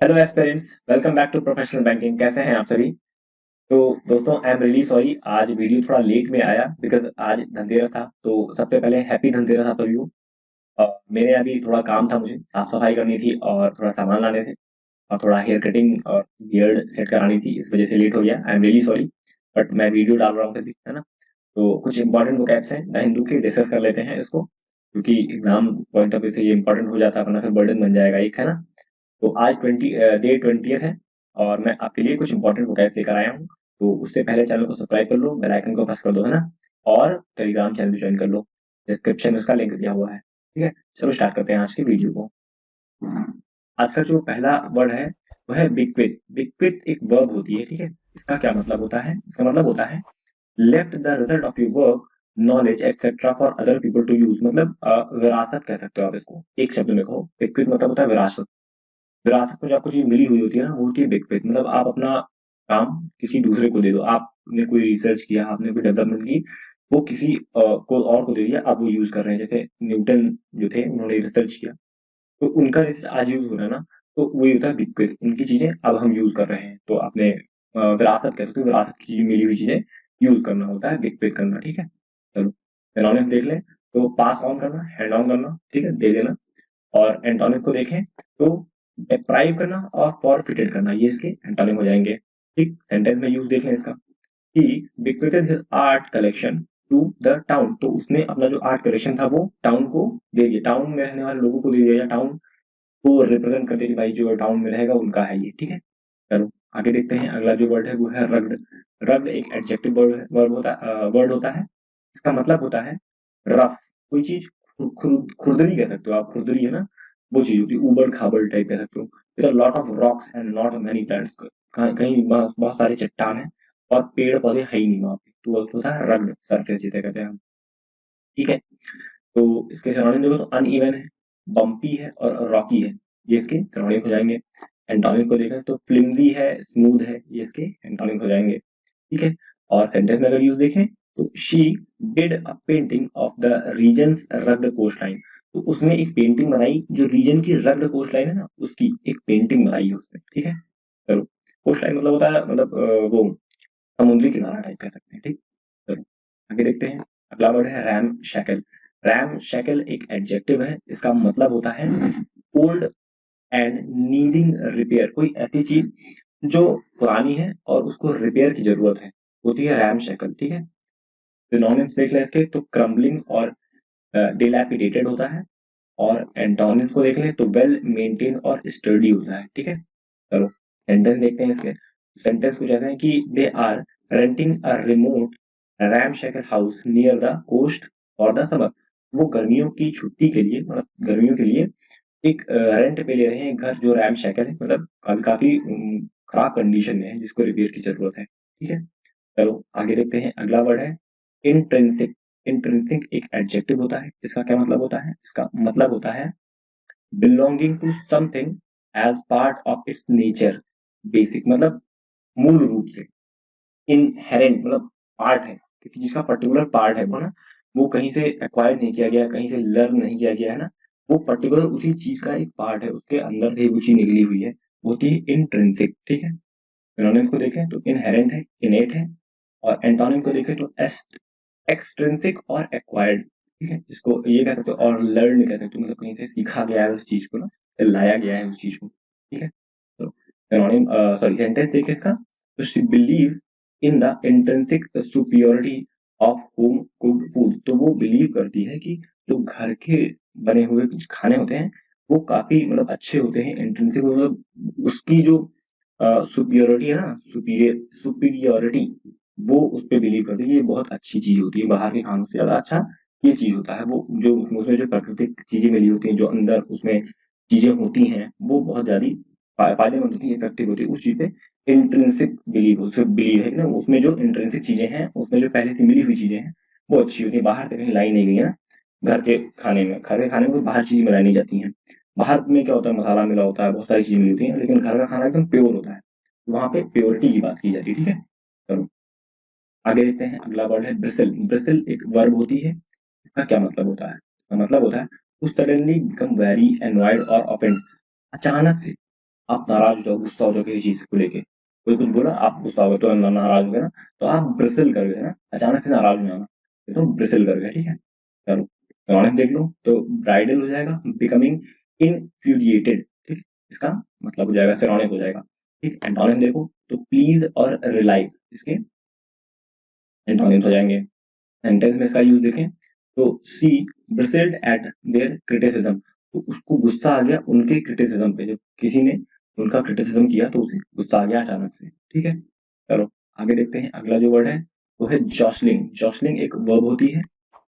Hello aspirants, welcome back to professional banking. कैसे हैं आप सभी? तो दोस्तों, आई एम रियली सॉरी, आज वीडियो थोड़ा लेट में आया बिकॉज आज धनतेरस था। तो सबसे पहले हैप्पी धनतेरस आप सभी को। मेरे अभी थोड़ा काम था, मुझे साफ सफाई करनी थी और थोड़ा सामान लाने थे और थोड़ा हेयर कटिंग और बियर्ड सेट करानी थी, इस वजह से लेट हो गया। आई एम रियली सॉरी, बट मैं वीडियो डाल रहा हूँ फिर भी, है ना। तो कुछ इंपॉर्टेंट वोकैब्स हैं द हिंदू के, डिस्कस कर लेते हैं इसको, क्योंकि एग्जाम पॉइंट ऑफ व्यू से ये इंपॉर्टेंट हो जाता है, वरना फिर बर्डन बन जाएगा एक, है ना। तो आज डे 20th है और मैं आपके लिए कुछ इंपॉर्टेंट वोकैब लेकर आया हूँ। तो उससे पहले चैनल को सब्सक्राइब कर लो, बेल आइकन को प्रेस कर दो, है ना। और टेलीग्राम चैनल भी ज्वाइन कर लो, डिस्क्रिप्शन में उसका लिंक दिया हुआ है। ठीक है, चलो स्टार्ट करते हैं आज की वीडियो को। आज का जो पहला वर्ड है वह है बिक्विथ। बिक्विथ एक वर्ब होती है, ठीक है। इसका क्या मतलब होता है? इसका मतलब होता है left the result of your work, knowledge etcetera for other people to use. मतलब विरासत कह सकते हो आप इसको, एक शब्द में कहो। बिक्विथ मतलब होता है विरासत। विरासत में जो आपको चीज मिली हुई होती है ना, वो होती है बिग फेथ। मतलब आप अपना काम किसी दूसरे को दे दो, आपने कोई रिसर्च किया, आपने कोई डेवलपमेंट की, वो किसी को और को दे दिया, आप वो यूज कर रहे हैं। जैसे न्यूटन जो थे, उन्होंने रिसर्च किया, तो उनका रिसर्च आज यूज हो रहा है ना, तो वही होता है बिग फेथ। उनकी चीजें अब हम यूज कर रहे हैं, तो आपने विरासत कह सकते हो, विरासत की चीज, मिली हुई चीजें यूज करना होता है बिग फेथ करना, ठीक है। चलो एनोनिम देख लें। तो पास ऑन करना, हैंड ऑन करना, ठीक है, दे देना। और एंटोनिम को देखें तो डिप्राइव करना और फॉरफिटेड करना, ये इसके एंटोनिम हो जाएंगे। ठीक, सेंटेंस में यूज देख लें इसका। He bequeathed his art collection to the town. तो उसने अपना जो आर्ट कलेक्शन था वो टाउन को दे दिया, टाउन में रहने वाले लोगों को दे दिया, या टाउन को रिप्रेजेंट करते कि भाई जो टाउन में रहेगा उनका है ये, ठीक है। चलो आगे देखते हैं। अगला जो वर्ड है वो है रग्ड। रग्ड एक एडजेक्टिव वर्ड होता है। इसका मतलब होता है रफ। कोई चीज खुरदरी कह सकते हो आप, खुरदरी है ना, वो चीज होती है। उबड़ खाबड़ टाइप कह सकते हो। With lot of rocks and not many plants. कहीं बहुत सारे चट्टान है और पेड़ पौधे है ही नहीं वहां पे, तो वो होता है रग्ड सरफेस जिसे कहते हैं हम, ठीक है। तो इसके सराउंडिंग देखो तो अनइवन है, बम्पी है और रॉकी है, ये इसके सराउंडिंग हो जाएंगे। एंटोनिम को देखें तो फ्लिमजी है, स्मूथ है, ये इसके एंटोनिम हो जाएंगे, ठीक है। और सेंटेंस में अगर यूज देखें तो she did a painting of the region's rugged coastline. तो उसने एक पेंटिंग बनाई जो रीजन की रग्ड कोस्ट लाइन है ना, उसकी एक पेंटिंग बनाई है उसने, ठीक है। चलो, कोस्ट लाइन मतलब होता है, मतलब वो समुद्री किनारा टाइप कह सकते हैं, ठीक। चलो आगे देखते हैं। अगला वर्ड है रैम शैकल। रैम शैकल एक एडजेक्टिव है। इसका मतलब होता है ओल्ड एंड नीडिंग रिपेयर। कोई ऐसी चीज जो पुरानी है और उसको रिपेयर की जरूरत है, होती है रैम शैकल, ठीक है। सिनोनिम्स देख लें इसके तो क्रम्बलिंग और डिलैपिडेटेड होता है। और एंटोनिम्स को देख लें तो वेल मेंटेन और स्टर्डी होता है, ठीक है। चलो सेंटेंस देखते हैं इसके। सेंटेंस कुछ ऐसे हैं कि they are renting a remote ramshackle house near the coast for the summer. वो गर्मियों की छुट्टी के लिए, मतलब गर्मियों के लिए एक रेंट पे ले रहे हैं घर जो रैम शेकर है, मतलब काफी काफी खराब कंडीशन में है, जिसको रिपेयर की जरूरत है, ठीक है। चलो आगे देखते हैं। अगला वर्ड है इंट्रिंसिक। इंट्रिंसिक एक एडजेक्टिव होता है। इसका क्या मतलब होता है? इसका मतलब होता है belonging to something as part of its nature. Basic मतलब मूल रूप से। इनहेरेंट मतलब पार्ट है, किसी चीज का पर्टिकुलर पार्ट है वो ना, वो कहीं से एक्वायर नहीं किया गया, कहीं से लर्न नहीं किया गया, है ना। वो पर्टिकुलर उसी चीज का एक पार्ट है, उसके अंदर से वो चीज निकली हुई है, वो होती है इंट्रिंसिक, ठीक है। सिनोनिम को देखें तो इनहेरेंट है, इनेट है। और एंटोनिम को देखें तो एक्सट्रिंसिक और एक्वायर्ड, ठीक है। इसको ये कह सकते हो और लर्न कह सकते हो, मतलब कहीं से सीखा गया है उस चीज को ना, लाया गया है उस चीज को, ठीक है। तो सिनोनिम सॉरी सेंटेंस देखें इसका। तो she believe in the intrinsic superiority of home cooked food. तो वो बिलीव करती है कि जो घर के बने हुए कुछ खाने होते हैं वो काफी मतलब अच्छे होते हैं। इंट्रिंसिक मतलब उसकी जो सुपीरियरिटी है ना, सुपीरियरिटी, वो उस पे बिलीव करती है कि ये बहुत अच्छी चीज होती है, बाहर के खानों से ज्यादा अच्छा ये चीज होता है। वो जो उसमें जो प्राकृतिक चीजें मिली होती हैं, जो अंदर उसमें चीजें होती हैं, वो बहुत ज्यादा फायदेमंद होती है, इफेक्टिव होती है उस चीज पे। इंट्रिंसिक बिलीव, उससे बिलीव है कि ना उसमें जो इंट्रिंसिक चीजें हैं, उसमें जो पहले से मिली हुई चीजें हैं वो अच्छी होती है, बाहर से कहीं लाई नहीं गई है ना। घर के खाने में, घर के खाने में कोई बाहर चीज मिलाई नहीं जाती है। बाहर में क्या होता है, मसाला मिला होता है, बहुत सारी चीजें मिली होती हैं, लेकिन घर का खाना एकदम प्योर होता है। वहां पे प्योरिटी की बात की जाती है, ठीक है। चलो आगे देखते हैं। अगला वर्ड है ब्रिसल। ब्रिसल एक वर्ब होती है। इसका क्या मतलब होता है? इसका मतलब होता है to suddenly become very annoyed और ऑफेंड। अचानक से आप नाराज हो जाओ, गुस्सा हो जाओ किसी चीज को लेके, कोई कुछ बोला आप गुस्सा हो गए तो नाराज हो गए ना, तो आप ब्रिसल कर गए ना, अचानक से नाराज हो जाना, तो ब्रिसल कर गए, ठीक है। चलो सिनोनिम देख लो, तो ब्राइडल हो जाएगा बिकमिंग इनफ्यूरिएटेड, ठीक है, इसका मतलब हो जाएगा सिनोनिम हो जाएगा, ठीक। एंटोनिम देखो तो प्लीज और रिलाई, इसके एंटोनिम्स हो जाएंगे। सेंटेंस में इसका यूज देखें तो सी ब्रिसल्ड एट देयर क्रिटिसिज्म, तो उसको गुस्सा आ गया उनके क्रिटिसिज्म पे, जब किसी ने उनका क्रिटिसिज्म किया तो उसे गुस्सा आ गया अचानक से, ठीक है। चलो आगे देखते हैं, अगला जो वर्ड है वो है जॉसलिंग। जॉसलिंग एक वर्ब होती है,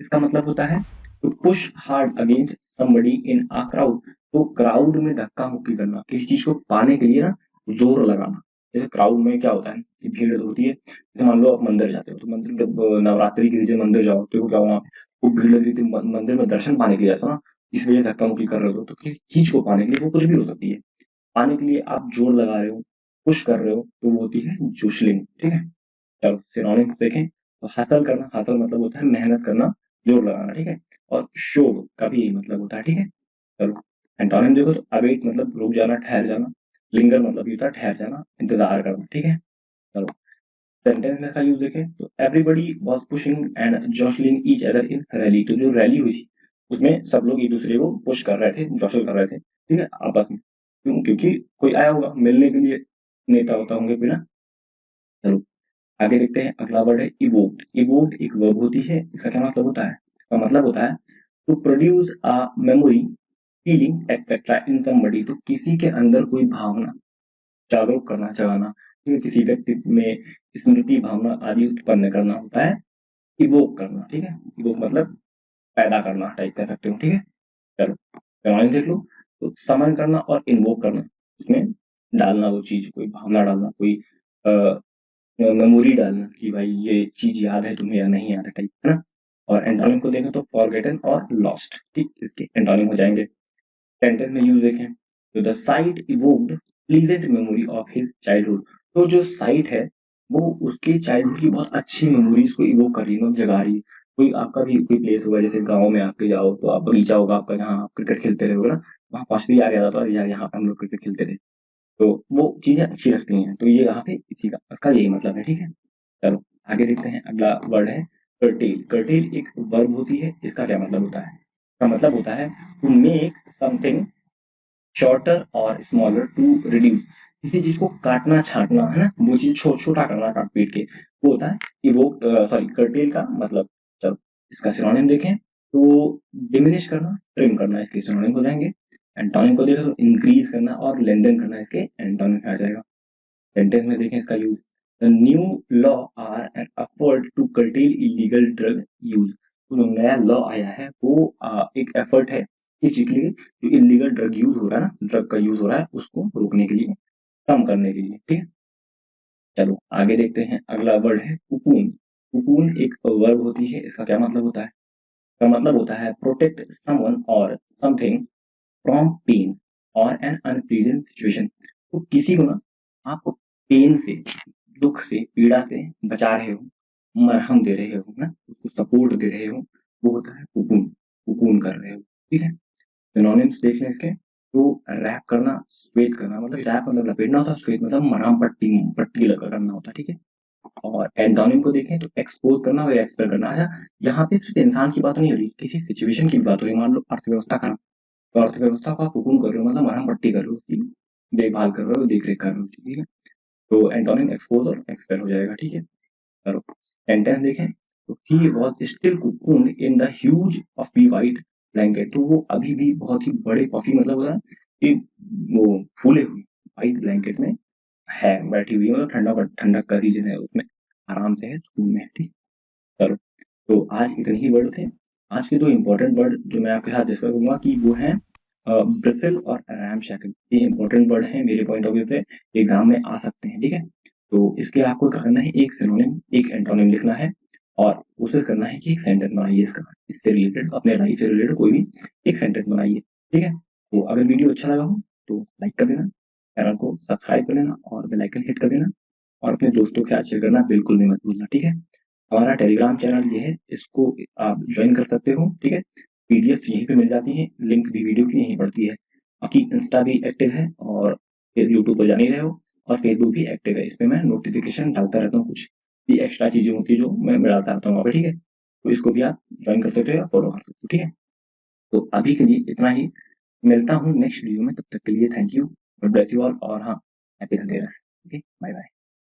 इसका मतलब होता है to push hard against somebody in a crowd, तो क्राउड में धक्का मुक्की करना, किसी चीज को पाने के लिए ना जोर लगाना। जैसे क्राउड में क्या होता है कि भीड़ होती है, जैसे मान लो आप मंदिर जाते हो, तो मंदिर जब नवरात्रि के दिन मंदिर जाओ तो क्या वहाँ वो भीड़ लगी थी, मंदिर में दर्शन पाने के लिए जाते हो ना, इस वजह धक्का मुक्की कर रहे हो, तो किसी चीज को पाने के लिए वो कुछ भी हो सकती है, पाने के लिए आप जोर लगा रहे हो, पुश कर रहे हो, तो वो होती है जोशलिंग, ठीक है। चलो सिनोनिम देखें तो हासिल करना, हासिल मतलब होता है मेहनत करना, जोर लगाना, ठीक है। और शोव का भी यही मतलब होता है, ठीक है। चलो एंटोनिम देखो तो अवेट मतलब रुक जाना, ठहर जाना, लिंगर मतलब ये होता है ठहर जाना, इंतजार करना, ठीक है। चलो सेंटेंस में इसका यूज देखें तो everybody was pushing and jostling each other in rally, तो जो रैली हुई थी उसमें सब लोग एक दूसरे को पुश कर रहे थे, जॉशल कर रहे थे, ठीक है, आपस में। क्यों? क्योंकि कोई आया होगा मिलने के लिए, नेता होता होंगे कोई ना। चलो आगे देखते हैं, अगला वर्ड है इवोक्ड। इवोक्ड एक वर्ब होती है, इसका क्या मतलब होता है? इसका मतलब होता है to produce a memory, feeling etcetera in somebody, तो किसी के अंदर कोई भावना जागरूक करना, जगाना, ठीक है, किसी व्यक्ति में स्मृति भावना आदि उत्पन्न करना होता है इवोक करना, ठीक है। इवोक मतलब पैदा करना टाइप कह सकते हो, ठीक है। चलो प्रमाण देख लो, तो समन करना और इन्वोक करना, उसमें डालना वो चीज, कोई भावना डालना, कोई मेमोरी डालना कि भाई ये चीज याद है तुम्हें या नहीं याद है टाइप, है ना। और एंटोनिम को देखें तो फॉरगेटन और लॉस्ट, ठीक, इसके एंटोनिम हो जाएंगे। सेंटेंस में यूज देखें तो the site evoked pleasant memory of his childhood, तो जो साइट है वो उसके चाइल्डहुड की बहुत अच्छी मेमोरीज को इवोक कर रही है, मतलब जगा रही है। कोई आपका भी कोई प्लेस होगा, जैसे गांव में आपके जाओ तो आप बगीचा होगा आपका, जहाँ आप क्रिकेट खेलते रहे होगे ना, वहाँ पहुंचते ही याद आता है यार यहाँ पे हम लोग क्रिकेट खेलते थे, तो वो चीजें अच्छी लगती हैं, तो ये यहाँ पे इसी का इसका यही मतलब है, ठीक है। चलो आगे देखते हैं, अगला वर्ड है कर्टेल। कर्टेल एक वर्ब होती है, इसका क्या मतलब होता है? इसका मतलब होता है टू मेक समथिंग शॉर्टर और स्मॉलर टू रिड्यूस, किसी चीज को काटना छांटना, है ना, वो चीज छोटा करना काट पीट के, वो होता है इवोक, सॉरी कर्टेल का मतलब। चलो इसका सिनोनिम देखें तो डिमिनिश करना, ट्रिम करना, इसके सिनोनिम हो जाएंगे। एंटोनिम को देखें तो इंक्रीज करना और लेंथन करना, इसके एंटोनिम में आ जाएगा। सेंटेंस में देखें इसका use, the new law are an effort to curtail illegal drug use, तो जो नया लॉ आया है वो एक एफर्ट है इस चीज के लिए, जो इलीगल ड्रग यूज हो रहा है ना, ड्रग का यूज हो रहा है उसको रोकने के लिए, कम करने के लिए, ठीक है। चलो आगे देखते हैं, अगला वर्ड है कुकून। कुकून एक वर्ब होती है, इसका क्या मतलब होता है? इसका मतलब होता है प्रोटेक्ट समवन और समथिंग फ्रॉम पेन और एन अनप्लीजेंट सिचुएशन, तो किसी को ना आप पेन से, दुख से, पीड़ा से बचा रहे हो, मरहम दे रहे हो ना, उसको सपोर्ट दे रहे हो, वो होता है कुकून, कुकून कर रहे हो, ठीक है। सिनोनिम्स देख लें इसके तो रैप करना, श्वेत करना, मतलब रैप मतलब लपेटना होता है, श्वेत मतलब मरहम पट्टी, पट्टी लगा करना होता है, ठीक है। और एंटोनिम को देखें तो एक्सपोज करना और एक्सपेल करना। अच्छा यहाँ पे सिर्फ इंसान की बात नहीं हो रही, किसी सिचुएशन की भी बात हो रही है, मान लो अर्थव्यवस्था खराब, तो अर्थव्यवस्था को आप हुकुम कर रहे हो, मतलब मरहम पट्टी कर रहे हो, उसकी देखभाल कर रहे हो, देख रेख कर रहे हो, ठीक है। तो एंटोनिम एक्सपोज और एक्सपेल हो जाएगा, ठीक है। चलो सेंटेंस देखें तो he was still cocoon in the huge puffy white blanket, तो वो अभी भी बहुत ही बड़े पफी मतलब होता है कि वो फूले हुए वाइट ब्लैंकेट में है, बैठी हुई है, मतलब ठंडा ठंडक का रीजन है उसमें, आराम से है, सुकून में है, ठीक। चलो तो आज इतने ही वर्ड थे। आज के दो इंपॉर्टेंट वर्ड जो मैं आपके साथ डिस्कस करूंगा कि वो हैं ब्रिसल और रैम शैकल, ये इंपॉर्टेंट वर्ड हैं मेरे पॉइंट ऑफ व्यू से, एग्जाम में आ सकते हैं, ठीक है। तो इसके आपको क्या करना है, एक सिनोनिम एक एंटोनिम लिखना है और कोशिश करना है कि एक सेंटेंस बनाइए इसका, इससे रिलेटेड, अपने लाइफ से रिलेटेड कोई भी एक सेंटेंस बनाइए, ठीक है। तो अगर वीडियो अच्छा लगा हो तो लाइक कर देना, चैनल को सब्सक्राइब कर लेना और बेल आइकन हिट कर देना, और अपने दोस्तों के साथ शेयर करना बिल्कुल भी मत भूलना, ठीक है। हमारा टेलीग्राम चैनल ये है, इसको आप ज्वाइन कर सकते हो, ठीक है। पीडीएफ यहीं पे मिल जाती है, लिंक भी वीडियो की यहीं पड़ती है। बाकी इंस्टा भी एक्टिव है और फिर यूट्यूब तो जान ही रहे हो, और फेसबुक भी एक्टिव है, इस पे मैं नोटिफिकेशन डालता रहता हूँ, कुछ भी एक्स्ट्रा चीजें होती है जो मैं डालता रहता हूँ वहाँ पे, ठीक है। तो इसको भी आप ज्वाइन कर सकते हो या फॉलो कर सकते हो, ठीक है। तो अभी के लिए इतना ही, मिलता हूँ नेक्स्ट वीडियो में, तब तक के लिए thank you, god bless you all, और हाँ, happy Dhanteras. Okay, bye bye.